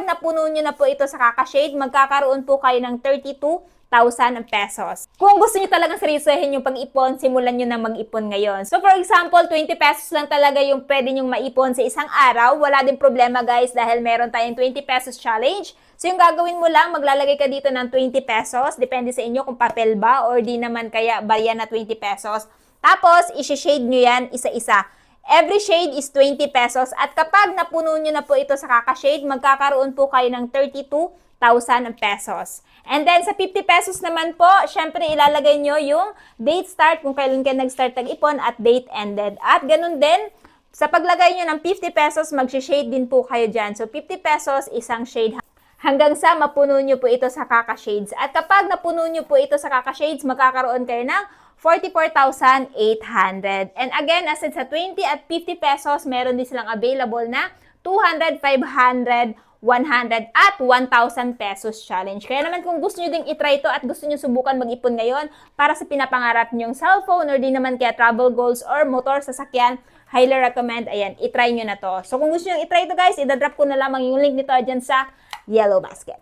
kapag napuno nyo na po ito sa Kakashade, magkakaroon po kayo ng 32,000 pesos. Kung gusto niyo talagang seryosohin yung pag-ipon, simulan niyo na mag-ipon ngayon. So for example, 20 pesos lang talaga yung pwede niyong maipon sa isang araw. Wala din problema guys dahil meron tayong 20 pesos challenge. So yung gagawin mo lang, maglalagay ka dito ng 20 pesos. Depende sa inyo kung papel ba or di naman kaya barya na 20 pesos. Tapos, isi-shade nyo yan isa-isa. Every shade is 20 pesos at kapag napuno nyo na po ito sa Kakashade, magkakaroon po kayo ng 32,000 pesos. And then sa 50 pesos naman po, syempre ilalagay nyo yung date start kung kailan ka nag-start nag-ipon at date ended. At ganun din, sa paglagay nyo ng 50 pesos, mag-shade din po kayo dyan. So 50 pesos, isang shade hanggang sa mapuno nyo po ito sa Kakashades. At kapag napuno nyo po ito sa Kakashades, magkakaroon kayo ng 44,800. And again, as sa 20 at 50 pesos, meron din silang available na 200, 500, 100 at 1,000 pesos challenge. Kaya naman kung gusto nyo ding itry ito at gusto nyo subukan mag-ipon ngayon para sa pinapangarap nyong cellphone or di naman kaya travel goals or motor, sasakyan, highly recommend, ayan, itry nyo na to. So kung gusto nyo itry ito guys, idadrop ko na lamang yung link nito dyan sa yellow basket.